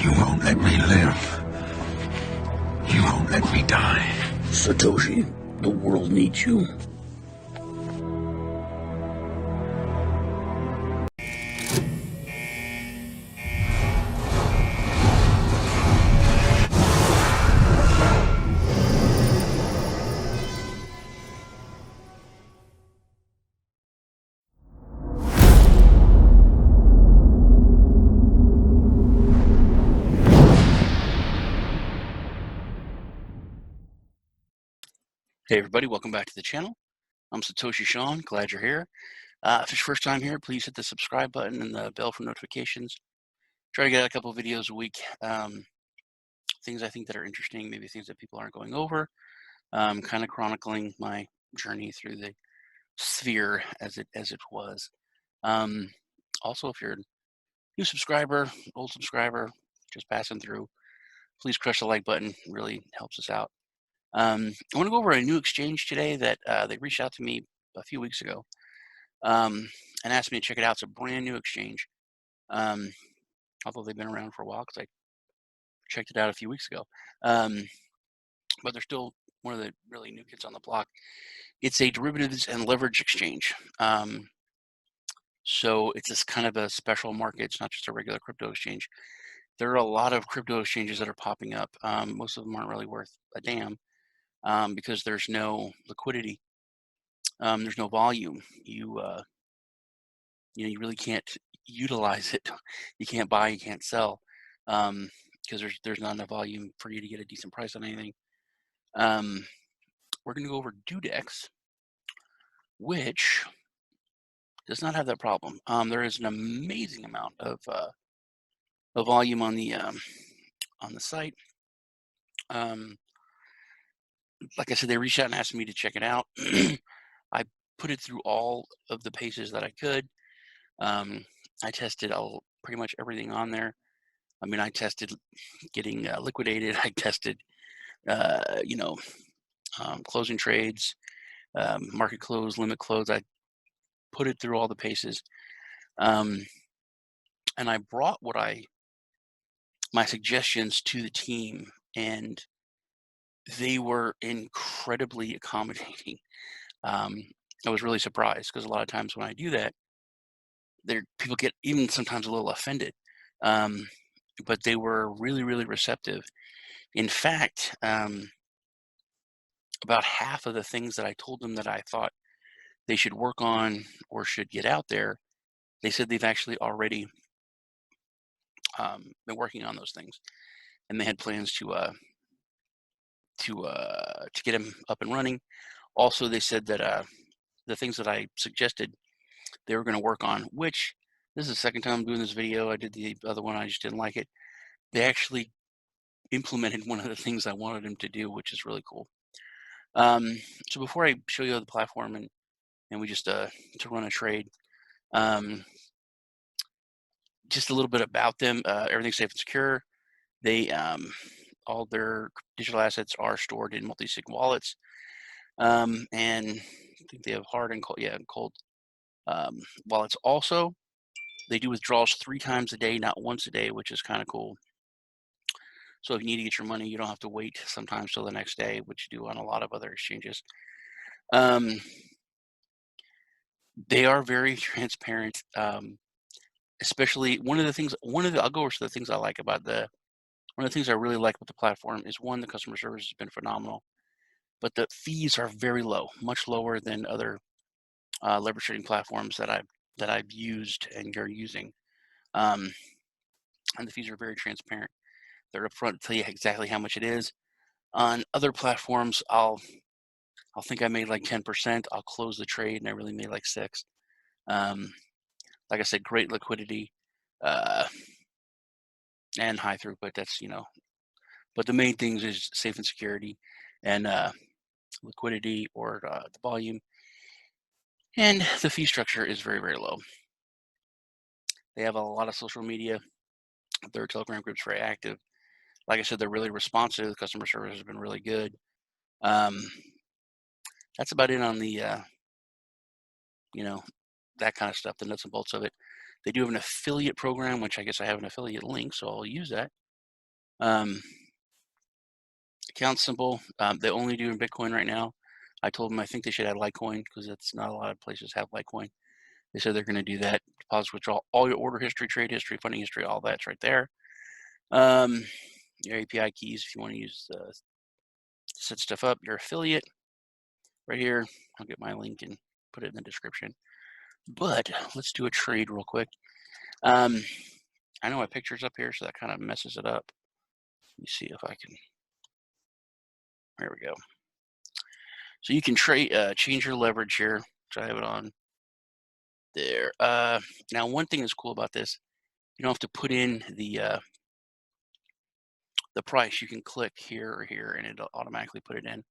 You won't let me live. You won't let me die. Satoshi, the world needs you. Hey everybody, welcome back to the channel. I'm Satoshi Sean, glad you're here. If it's your first time here, please hit the subscribe button and the bell for notifications. Try to get out a couple of videos a week. Things I think that are interesting, maybe things that people aren't going over. Kind of chronicling my journey through the sphere as it was. Also, if you're a new subscriber, old subscriber, just passing through, please crush the like button. It really helps us out. I want to go over a new exchange today that they reached out to me a few weeks ago and asked me to check it out. It's a brand new exchange, although they've been around for a while because I checked it out a few weeks ago. But they're still one of the really new kids on the block. It's a derivatives and leverage exchange. So it's this kind of a special market. It's not just a regular crypto exchange. There are a lot of crypto exchanges that are popping up. Most of them aren't really worth a damn. Because there's no liquidity, there's no volume. You really can't utilize it. You can't buy, you can't sell, because there's not enough volume for you to get a decent price on anything. We're going to go over DueDEX, which does not have that problem. There is an amazing amount of volume on the site. Like I said, they reached out and asked me to check it out. I put it through all of the paces that I could. I tested pretty much everything on there. I mean, I tested getting liquidated. I tested, closing trades, market close, limit close. I put it through all the paces. And I brought my suggestions to the team, and they were incredibly accommodating. I was really surprised because a lot of times when I do that, people get even sometimes a little offended. But they were really, really receptive. In fact, about half of the things that I told them that I thought they should work on or should get out there, they said they've actually already been working on those things, and they had plans to get them up and running. Also, they said that the things that I suggested they were going to work on, which this is the second time I'm doing this video. I did the other one, I just didn't like it. They actually implemented one of the things I wanted them to do, which is really cool. So before I show you the platform and we just to run a trade, just a little bit about them. Everything's safe and secure. They all their digital assets are stored in multi-sig wallets, and I think they have hard and cold wallets. Also, they do withdrawals 3 times a day, not once a day, which is kind of cool. So if you need to get your money, you don't have to wait sometimes till the next day, which you do on a lot of other exchanges. They are very transparent, especially I'll go over to the things I like about one of the things I really like with the platform is, one, the customer service has been phenomenal, but the fees are very low, much lower than other leverage trading platforms that I've used and you're using. And the fees are very transparent. They're upfront to tell you exactly how much it is. On other platforms, I'll think I made like 10%. I'll close the trade and I really made like 6. Like I said, great liquidity and high throughput. That's but the main things is safe and security and liquidity or the volume, and the fee structure is very, very low. They have a lot of social media. Their Telegram group's very active. Like I said, they're really responsive. The customer service has been really good. That's about it on the that kind of stuff, the nuts and bolts of it. They do have an affiliate program, which I guess I have an affiliate link, so I'll use that. Account symbol, they only do in Bitcoin right now. I told them I think they should add Litecoin because it's not a lot of places have Litecoin. They said they're going to do that. Deposit withdrawal, all your order history, trade history, funding history, all that's right there. Your API keys if you want to use set stuff up. Your affiliate right here. I'll get my link and put it in the description. But let's do a trade real quick. I know my picture's up here, so that kind of messes it up. Let me see if I can. There we go. So you can trade, change your leverage here, which I have it on there. Now, one thing that's cool about this, you don't have to put in the price. You can click here or here, and it'll automatically put it in.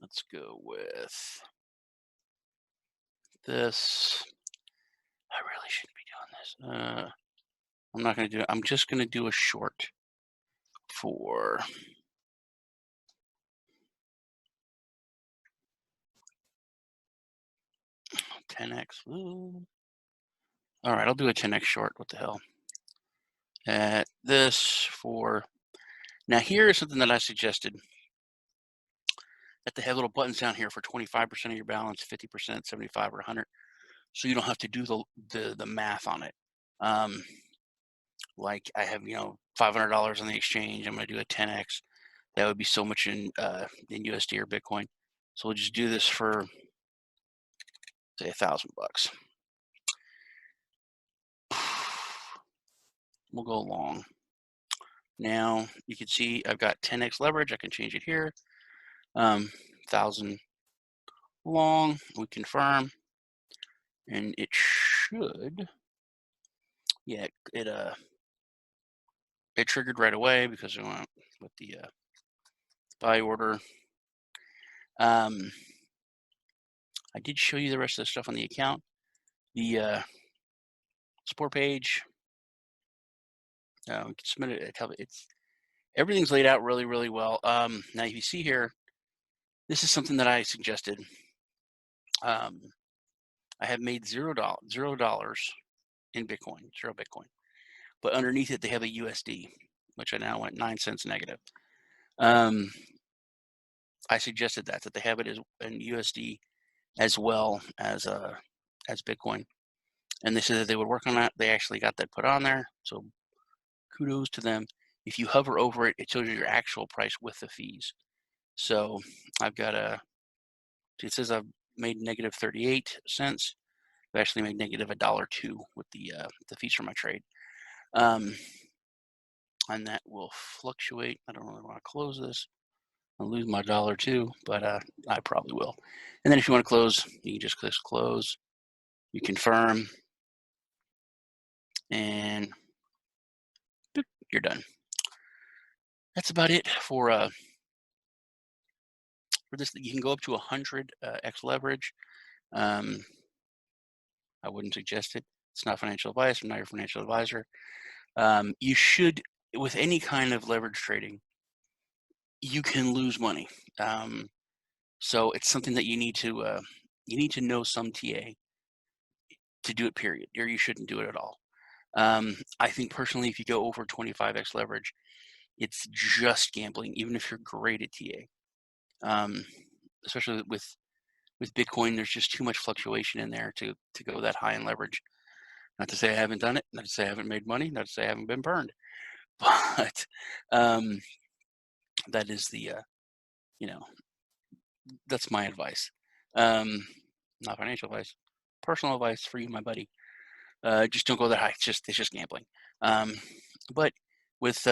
Let's go with this. I really shouldn't be doing this. I'm not going to do it. I'm just going to do a short for 10x. Ooh. All right, I'll do a 10x short. What the hell? At this for now. Here is something that I suggested. That they have little buttons down here for 25% of your balance, 50%, 75, or 100, so you don't have to do the math on it. Like I have, $500 on the exchange. I'm going to do a 10x. That would be so much in USD or Bitcoin. So we'll just do this for say $1,000. We'll go long. Now you can see I've got 10x leverage. I can change it here. 1,000 long. We confirm, and it should. Yeah, it triggered right away because we went with the buy order. I did show you the rest of the stuff on the account. The support page. We can submit it. It's everything's laid out really, really well. Now you see here, this is something that I suggested. I have made $0 in Bitcoin, 0 Bitcoin, but underneath it they have a USD, which I now went 9 cents negative. I suggested that they have it as in USD as well as Bitcoin, and they said that they would work on that. They actually got that put on there, so kudos to them. If you hover over it, it shows you your actual price with the fees. So I've got it says I've made negative 38 cents. I've actually made negative $1.02 with the fees for my trade. And that will fluctuate. I don't really want to close this. I'll lose my $1.02, but I probably will. And then if you want to close, you can just click close. You confirm, and boop, you're done. That's about it for this. You can go up to 100x leverage. I wouldn't suggest it. It's not financial advice. I'm not your financial advisor. You should, with any kind of leverage trading, you can lose money. So it's something that you need to know some TA to do it, period, or you shouldn't do it at all. I think personally, if you go over 25x leverage, it's just gambling, even if you're great at TA. Especially with Bitcoin, there's just too much fluctuation in there to go that high in leverage. Not to say I haven't done it, not to say I haven't made money, not to say I haven't been burned, but that is the that's my advice. Not financial advice, personal advice for you, my buddy. Just don't go that high. It's just gambling. But with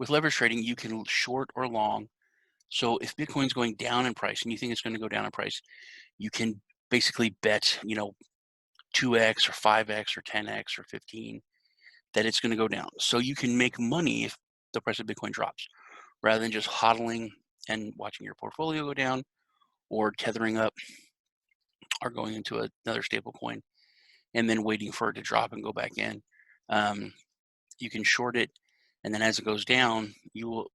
leverage trading, you can short or long. So if Bitcoin's going down in price and you think it's going to go down in price, you can basically bet 2x or 5x or 10x or 15 that it's going to go down. So you can make money if the price of Bitcoin drops, rather than just hodling and watching your portfolio go down, or tethering up, or going into another stable coin and then waiting for it to drop and go back in. You can short it, and then as it goes down, you will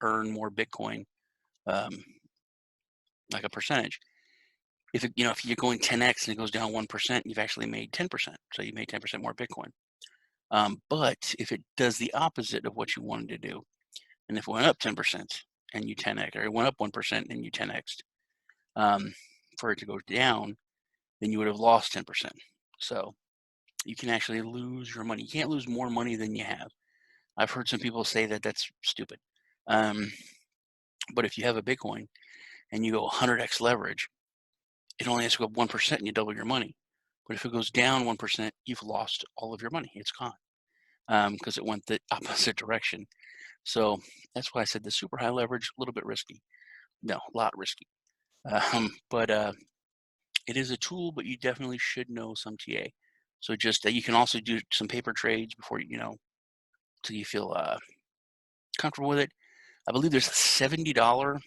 earn more Bitcoin, like a percentage. If you're going 10x and it goes down 1%, you've actually made 10%. So you made 10% more Bitcoin. But if it does the opposite of what you wanted to do, and if it went up 10% and you 10x, or it went up 1% and you 10x, for it to go down, then you would have lost 10%. So you can actually lose your money. You can't lose more money than you have. I've heard some people say that that's stupid. But if you have a Bitcoin and you go 100x leverage, it only has to go up 1% and you double your money. But if it goes down 1%, you've lost all of your money. It's gone because it went the opposite direction. So that's why I said the super high leverage, a little bit risky. No, a lot risky. But it is a tool, but you definitely should know some TA. So just that you can also do some paper trades before till you feel comfortable with it. I believe there's a $70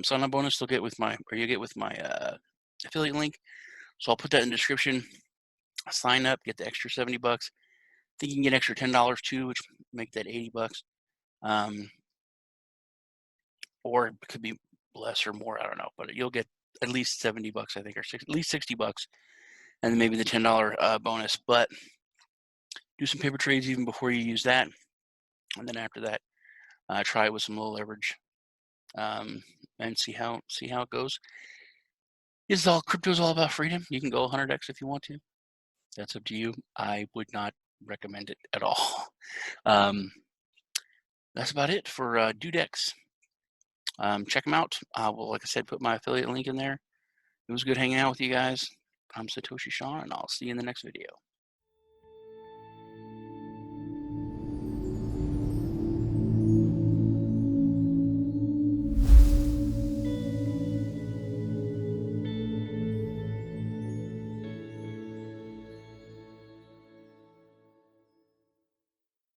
sign-up bonus you'll get with my affiliate link. So I'll put that in the description. Sign up, get the extra $70. I think you can get extra $10 too, which make that $80. Or it could be less or more, I don't know, but you'll get at least $70, I think, or at least $60, and then maybe the $10 bonus. But do some paper trades even before you use that, and then after that, try it with some low leverage, and see how it goes. Crypto is all about freedom. You can go 100x if you want to. That's up to you. I would not recommend it at all. That's about it for DueDEX. Check them out. Well, like I said, put my affiliate link in there. It was good hanging out with you guys. I'm Satoshi Sean, and I'll see you in the next video.